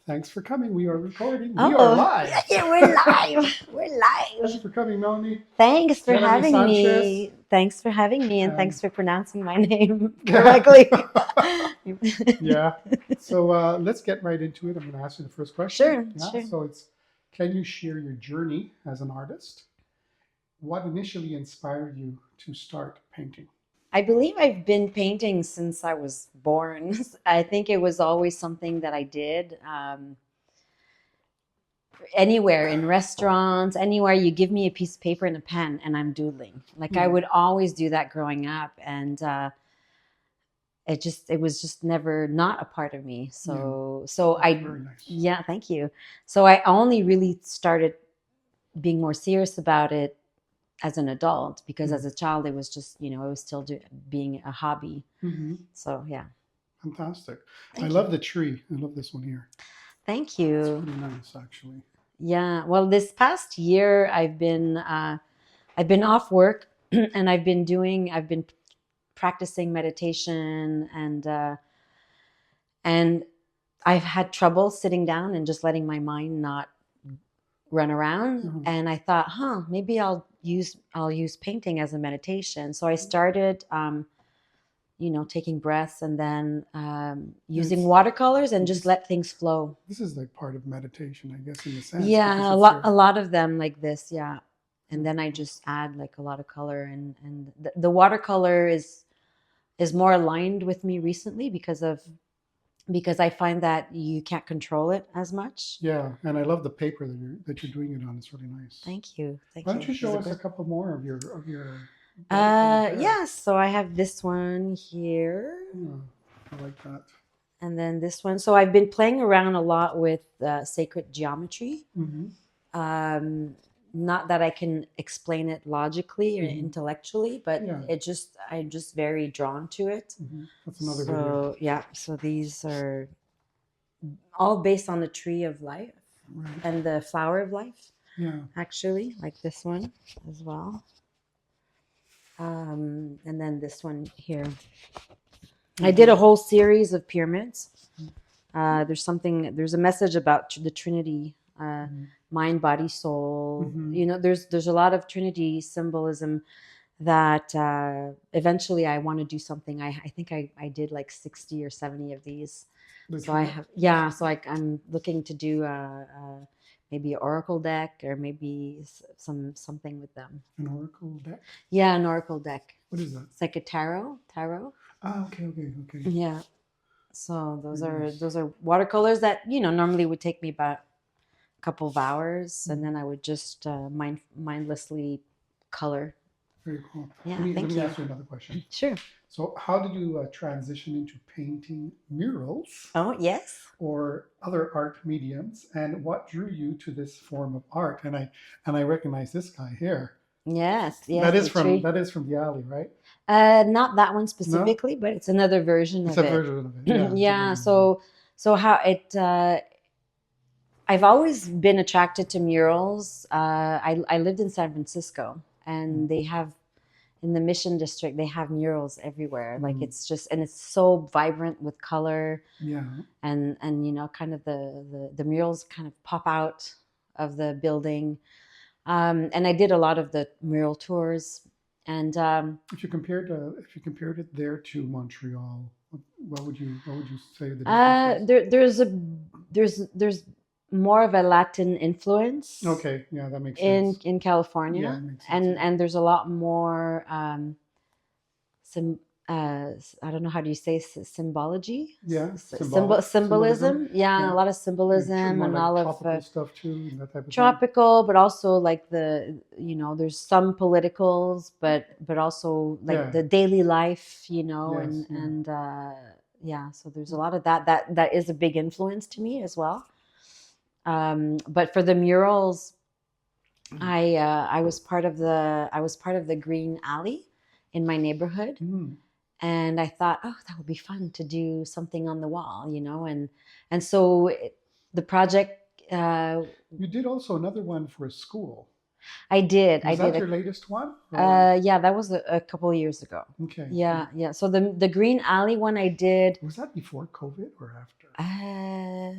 Thanks for coming. We are recording. We are Oh, live. yeah, we're live. We're Thanks live. for coming, Melanie. Thanks for Mélanie having Sánchez. me. Thanks for having me, and And thanks for pronouncing my name correctly. yeah. So let's get right into it. I'm going to ask you the first question. Sure, Yeah. sure. So it's, can you share your journey as an artist? What initially inspired you to start painting? I believe I've been painting since I was born. I think it was always something that I did. Anywhere in restaurants, anywhere you give me a piece of paper and a pen, and I'm doodling. Like I Hmm. would always do that growing up, and it was just never not a part of me. Yeah. So That's I very nice. yeah, thank you. So I only really started being more serious about it as an adult, because as a child it was just, it was still being a hobby. Mm-hmm. So yeah. Fantastic. I Thank you. love the tree. I love this one here. Thank It's you. pretty nice, actually. Yeah, well, this past year I've been off work and I've been practicing meditation, and I've had trouble sitting down and just letting my mind not run around. Uh-huh. And I thought, maybe I'll use painting as a meditation. So I started, taking breaths, and then using It's watercolors and just this. let things flow. This is like part of meditation, I guess, in a sense, because Yeah, it's your. a lot of them like this. Yeah. And That's then I cool. just add like a lot of color, and the watercolor is more aligned with me recently because I find that you can't control it as much. Yeah, and I love the paper that you're doing it on. It's really nice. Thank you. Why Thank don't you. you Is show it us a good? couple more of your watercolors there? Yeah, so I have this one here, Yeah, I like that. and then this one. So I've been playing around a lot with sacred geometry. Mm-hmm. Um, Not that I can explain it logically or Mm-hmm. intellectually, but Yeah. I'm just very drawn to it. Mm-hmm. That's another video. So yeah, so these are all based on the tree of life Right. and the flower of life, Yeah. actually, like this one as well. And then this one here. I did a Mm-hmm. whole series of pyramids. There's a message about the Trinity, Mm-hmm. mind, body, soul. Mm-hmm. There's a lot of Trinity symbolism that eventually I want to do something. I think I did like 60 or 70 of these. So I Literally. have, yeah, so I'm looking to do maybe an oracle deck, or maybe something with them. An oracle deck. Yeah, an oracle deck. What is that? It's like a tarot. Ah, okay, okay, okay. Yeah. So Very nice. those are watercolors that normally would take me about a couple of hours, and then I would just mindlessly color. Very cool. Yeah, Let thank me you. ask you another question. Sure. So, how did you transition into painting murals Oh, yes. or other art mediums, and what drew you to this form of art? And I recognize this guy here. Yes, That yes, is the from tree. that is from the alley, right? Not that one No, specifically, but it's another version it's of a it. version of it. Yeah, it's a Yeah, version of it. so how it I've always been attracted to murals. I lived in San Francisco, and they have in the Mission District they have murals everywhere. Like Mm. it's just, and it's so vibrant with color, Yeah. and kind of the murals kind of pop out of the building. And I did a lot of the mural tours, and If you compared it there to Montreal, what would you say the difference was? there's more of a Latin influence Okay, yeah, that makes sense. in Yeah, California, it makes sense. Yeah. and there's a lot more some I don't know, how do you say symbology, Yeah, symbolic symbolism. symbolism. Yeah, a Yeah, lot of yeah, symbolism more and like all of tropical stuff too, and that type of thing. tropical, but also like there's some politicals, but also like Yeah. the daily life, Yes. Yeah. and yeah, so there's a lot of that is a big influence to me as well. But for the murals, I was part of the green alley in my neighborhood, Mm. and I thought, oh, that would be fun to do something on the wall, and so the project. You did also another one for a school. I did. I Was did that a your latest one? Or Yeah, that was a couple of years ago. okay, Yeah, yeah. So the Green Alley one I did was that before COVID or after? uh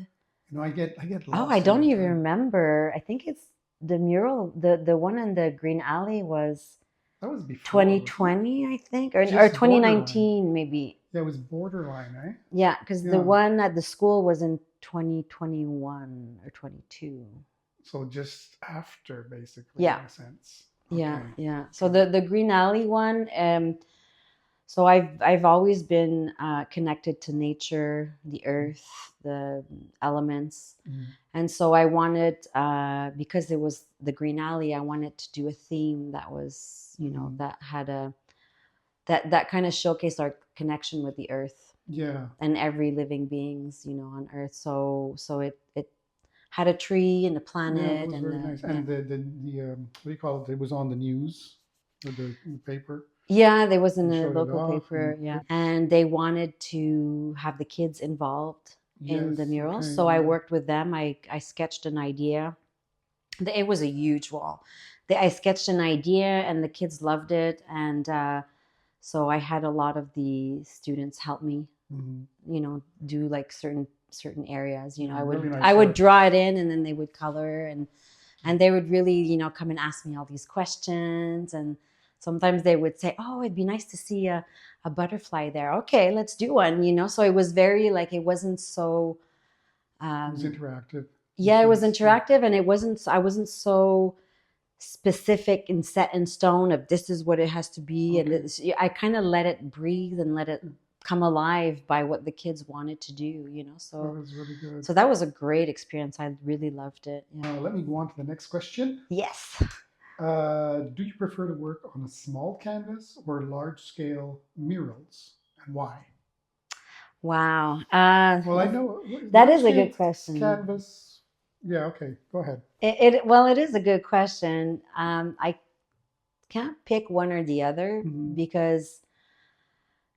In I get Oh, I lost in don't my even time. remember. I think it's the mural, the one in the Green Alley was That was before, wasn't it? 2020, I think, or Just borderline. 2019 maybe. Yeah, it was borderline, eh? Yeah, because the Yeah. one at the school was in 2021 or 22. So just after, basically, Yeah, in a sense. yeah, Okay. yeah. So Okay. the Green Alley one, so I've always been connected to nature, the earth, the elements, Mm. and so I wanted because it was the Green Alley, I wanted to do a theme that was, Mm. that had that kind of showcased our connection with the earth Yeah. and every living beings, on earth. So it had a tree and a Yeah, that planet was and very nice. yeah. And the what do you call it? It was on the news, or the paper. Yeah, there was in They a showed it local off, paper, and yeah. And they wanted to have the kids involved in the yes, murals. okay, So I yeah. worked with them. I sketched an idea. It was a huge wall. I sketched an idea and the kids loved it. And so I had a lot of the students help me, Mhm. do like certain areas. Yeah, I really would nice I would work. draw it in and then they would color and they would really, come and ask me all these questions. And sometimes they would say, oh, it'd be nice to see a butterfly there. Okay, let's do one, so it was very like, it wasn't so, It was um, interactive in a yeah, it was sense. Yeah. interactive and I wasn't so specific and set in stone of this is what it has to be. And Okay. I kind of let it breathe and let it come alive by what the kids wanted to do, That so was really good. that was a great experience. I really loved it. Yeah. Let me go on to the next question. Yes. Do you prefer to work on a small canvas or large scale murals, and why? Wow. Well, I know That large is a scale good question. canvas. Yeah, okay, go ahead. Well, it is a good question. I can't pick one or the other Hmm. because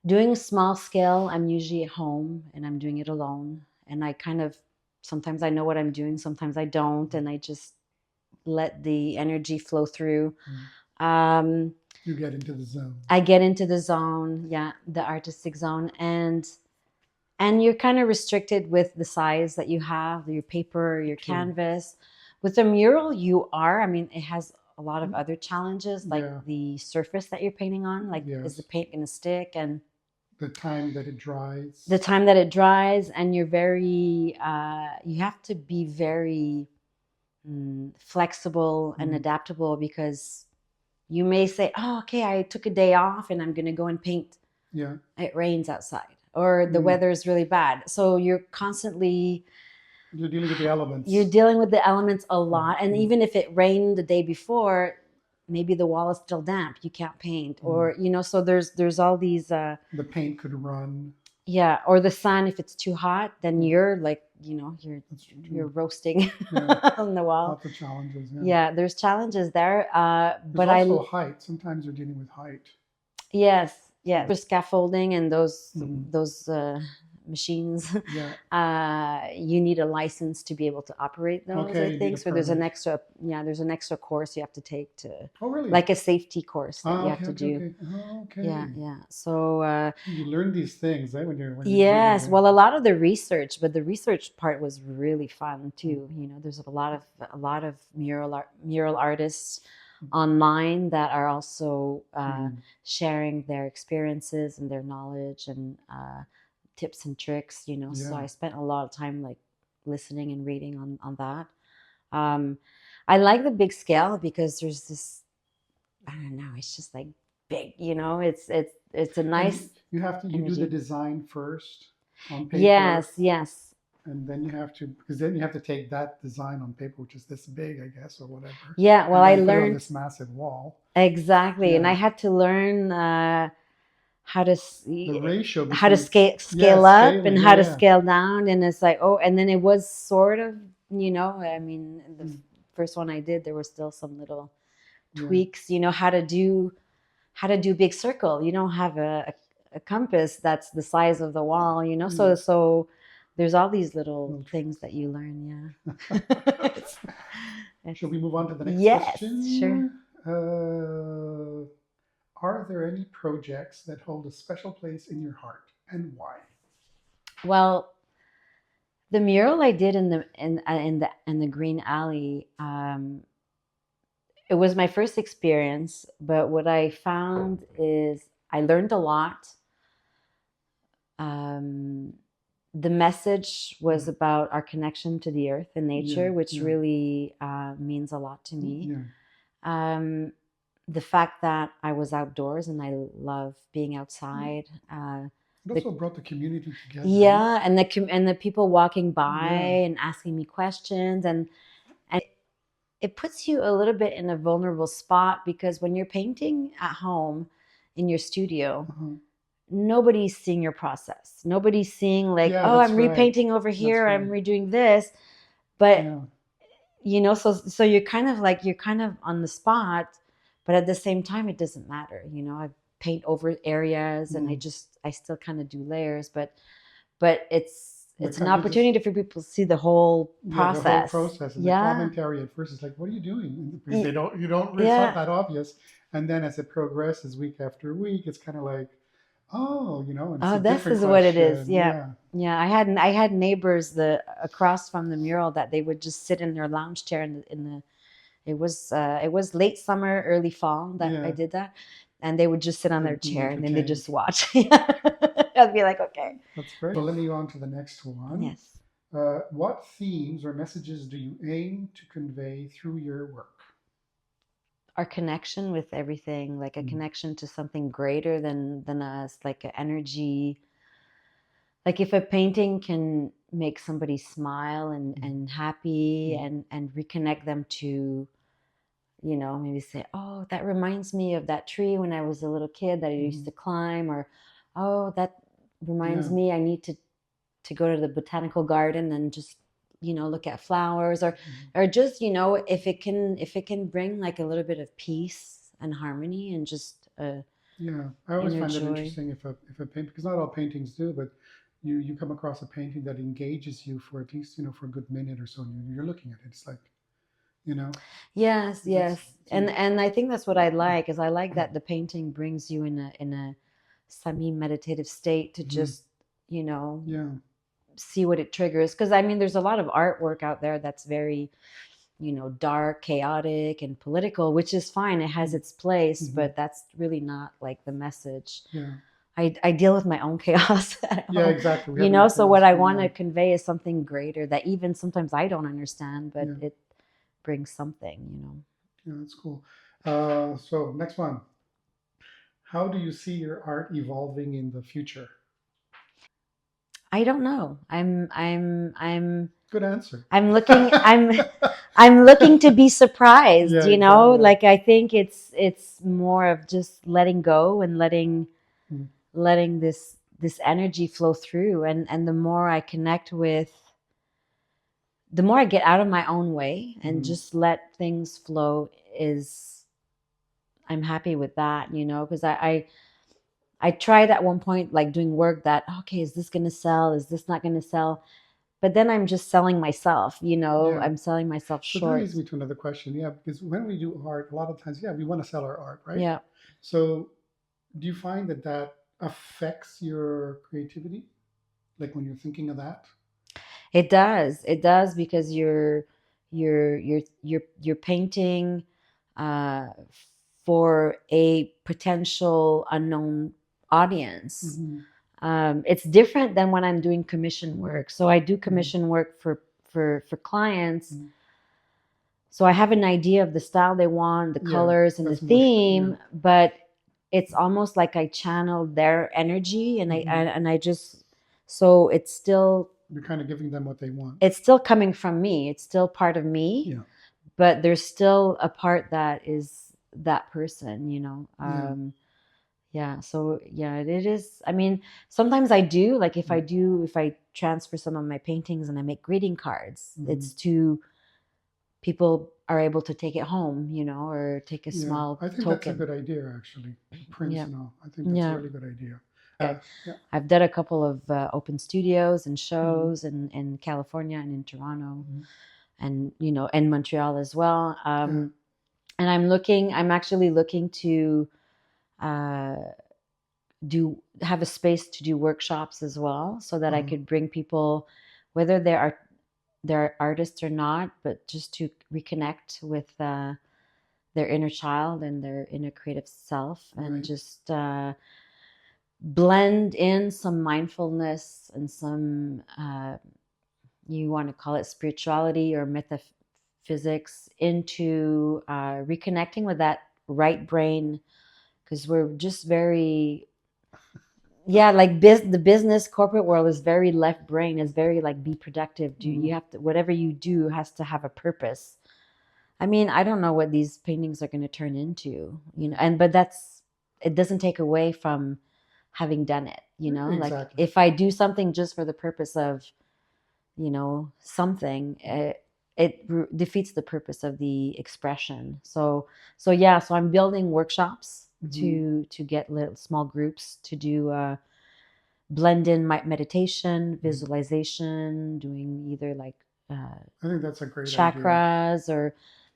doing small scale, I'm usually at home and I'm doing it alone. And I kind of sometimes I know what I'm doing, sometimes I don't, and I just let the energy flow through. Um, You get into the zone. I get into the zone, yeah, the artistic zone, and you're kind of restricted with the size that you have, your paper, your True. canvas. With a mural, I mean, it has a lot of other challenges, like Yeah, the surface that you're painting on, like is the yes. paint going to stick, and The time that it the dries. time that it dries, and you have to be very flexible and Mm. adaptable because you may say, oh, okay, I took a day off and I'm going to go and paint. Yeah. It rains outside or the Mm. weather is really bad. So You're dealing with the you're elements. dealing with the elements a Mm. lot. And Mm. even if it rained the day before, maybe the wall is still damp. You can't paint. Mm. Or, so there's all these, The paint could run. yeah, or the sun, if it's too hot, then Mm. you're like, That's you're true. roasting Yeah. on the wall. Lots of challenges. Yeah. Yeah, there's challenges there. There's But also height. Sometimes you're dealing with height. yes, So. yes. For scaffolding and those Mhm. those machines, Yeah. you need a license to be able to operate those. I Okay. You need a think so. There's an permit. extra, yeah. There's an extra course you have to take Oh, really? like a safety course that you have Okay. to Okay. do. Okay. Oh, Yeah, okay. yeah. So You learn these things, eh, when you're digging yes, there. well, a lot of the research, but the research part was really fun Mm. too. There's a lot of mural artists online that are also Mm. sharing their experiences and their knowledge and tips and tricks. So Yeah. I spent a lot of time like listening and reading on that. Um, I like the big scale because there's this, I don't know, it's just like big. It's a And nice you do the energy. design first on paper, Yes, yes. and then you have to take that design on paper, which is this big, I guess, or whatever, Yeah, well, and I then put it on learned this massive wall. exactly, and I Yeah. had to learn how to The ratio how to between, yeah, scale up and scaling. Yeah, how to yeah. scale down, and it's like, oh, and then it was sort of, I mean, the Mm. first one I did, there were still some little Yeah. tweaks, how to do big circle. You don't have a compass that's the size of the wall, so Mm. there's all these little Little things tricks. that you learn. Yeah. it's, Shall it's we move on to the next yes, sure. question? Are there any projects that hold a special place in your heart, and why? Well, The mural I did in the green alley, it was my first experience, but what I found is I learned a lot. Um, the message was about our connection to the earth and nature, Yeah, which yeah, really means a lot to me. yeah. Um, the fact that I was outdoors and I love being outside. It The also brought the community together, huh? Yeah, and the people walking by Yeah. and asking me questions, and it puts you a little bit in a vulnerable spot because when you're painting at home in your studio, Uh-huh. nobody's seeing your process. Nobody's seeing like, Yeah, oh, I'm that's right. repainting over That's here, I'm right. redoing this, but Yeah. so you're kind of on the spot, but at the same time it doesn't matter. I paint over areas and Mm. I still kind of do layers, but The it's an kind of this, opportunity for people to see the whole yeah, the whole process. process and the Yeah. commentary at first is like, what are you doing? Because you don't, it's not Yeah. that obvious. And then as it progresses week after week, it's kind of like, oh, and it's Oh, a this different is what it is. question. Yeah. Yeah. Yeah, I had neighbors across from the mural that they would just sit in their lounge chair in the it was late summer, early fall that I Yeah. did that, and they would just sit on They're their being chair and then they entertained. just watch. I'd be like, okay, That's great. So let me go on to the next one. yes. What themes or messages do you aim to convey through your work? Our connection with everything, like a Mm. connection to something greater than us, like an energy. Like if a painting can make somebody smile and happy Mm. and reconnect them to, maybe say, oh, that reminds me of that tree when I was a little kid that I used Mm. to climb, or oh, that reminds Yeah. me I need to go to the botanical garden and just look at flowers, Mm. or just if it can bring like a little bit of peace and harmony and just Yeah, I always inner find that joy. interesting if a paint because not all paintings do, but you come across a painting that engages you for at least for a good minute or so, and you're looking at it. It's like you know Yes, that's yes. And I think that's what I like, is I like that the painting brings you in a semi-meditative state to Mhm. just, you know, Yeah. see what it triggers. Because I mean, there's a lot of artwork out there that's very, dark, chaotic, and political, which is fine. It has its place, Mm-hmm. but that's really not like the message. Yeah. I deal with my own chaos at Yeah. home, Exactly. We have enough so what chaos I going want to on. convey is something greater that even sometimes I don't understand, but Yeah. it brings something. Yeah. That's cool. So next one. How do you see your art evolving in the future? I don't know. Good answer. I'm looking I'm looking to be surprised, Yeah. Exactly. like I think it's more of just letting go and Mm. letting this energy flow through, and the more I get out of my own way and Mm-hmm. just let things flow, is I'm happy with that, because I tried at one point like doing work that, okay, is this going to sell? Is this not going to sell? But then I'm just selling myself, Yeah. I'm selling myself So that leads short. me to another question. Yeah, because when we do art, a lot of times, yeah, we want to sell our art, right? Yeah, So do you find that that affects your creativity? Like when you're thinking of that? it does. It does, because you're painting uh, for a potential unknown audience. Mm-hmm. It's different than when I'm doing commission work. So I do Mm-hmm. commission work for clients. Mm-hmm. So I have an idea of the style they want, the Yeah, colors, and the that's more, yeah. theme, but it's almost like I channel their energy, and I Mm-hmm. and I just so You're kind of giving them what they want. it's still coming from me. It's still part of me, Yeah, but there's still a part that is that person. yeah. Yeah, so yeah, it is. I mean, sometimes I do, like if I transfer some of my paintings and I make greeting cards, Mm-hmm. it's to people are able to take it home, or take a Yeah, small I think that's a token. good idea, actually. Prints Yeah. and all. I think that's a Yeah. really good idea. Yeah. I've done a couple of open studios and Mm-hmm. shows in California and in Toronto, Mm-hmm. and in Montreal as well. Yeah. And I'm actually looking to uh, do have a space to do workshops as well, so that I Uh-huh. could bring people whether they're artists or not, but just to reconnect with their inner child and their inner creative self, and Right. just blend in some mindfulness and some you want to call it spirituality or metaphysics into reconnecting with that right brain, because we're just very, yeah, like the business corporate world is very left brain, is very like be productive, do Mhm. you have to, whatever you do has to have a purpose. I mean, I don't know what these paintings are going to turn into, and but that's, it doesn't take away from having done it, like Exactly. if I do something just for the purpose of, something, defeats the purpose of the expression. So yeah, so I'm building workshops Mhm. to get little small groups to do blend in my meditation, Mhm. visualization, doing either like uh, I think that's a great idea. chakras or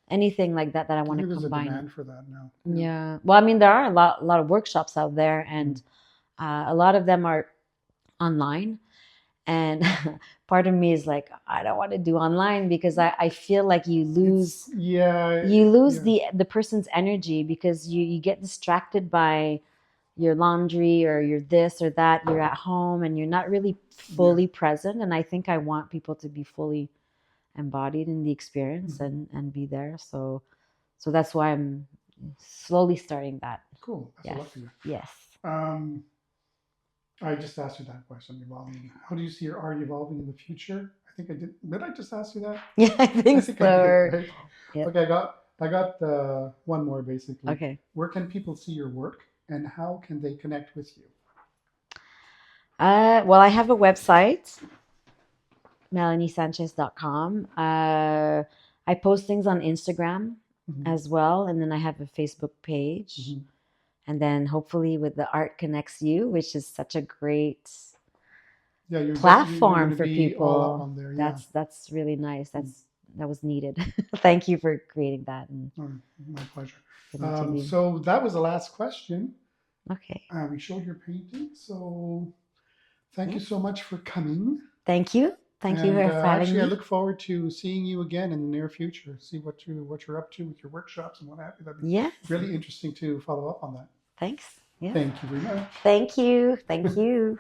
anything like that I I want to think there's a combine. demand for that now. Yeah. Yeah. Well, I mean, there are a lot of workshops out there, Mhm. and a lot of them are online. And part of me is like, I don't want to do online because I feel like you It's lose yeah, you lose yeah, the person's energy, because you get distracted by your laundry or your this or that. You're at home and you're not really yeah. fully present. And I think I want people to be fully embodied in the experience Mhm. and be there. So that's why I'm slowly starting that. Cool. That's a Yes. lot for you. Yes. Um, I just asked you that question, evolving. How do you see your art evolving in the future? I think I did. Did I just ask you that? Yeah, I I think think I did, so. right? Yep. Okay, I got one more basically. Okay. Where can people see your work, and how can they connect with you? Well, I have a website, MelanieSanchez.com. I post things on Instagram Mhm. as well, and then I have a Facebook page. Mhm. And then hopefully with the Art Connects You, which is such a great Yeah, you're going platform to for be all up people. on there. Yeah. That's really nice. Mm. That was needed. Thank you for creating that and All right, my pleasure. for me to be. So that was the last question. Okay. We showed your painting, so thank you Yes. so much for coming. Thank you. Thank you And for having actually, I me. look forward to seeing you again in the near future. See what you're up to with your workshops and what have you. That'd be Yes. really interesting to follow up on that. Thanks. Yes. Thank you very much. Thank you. Thank you.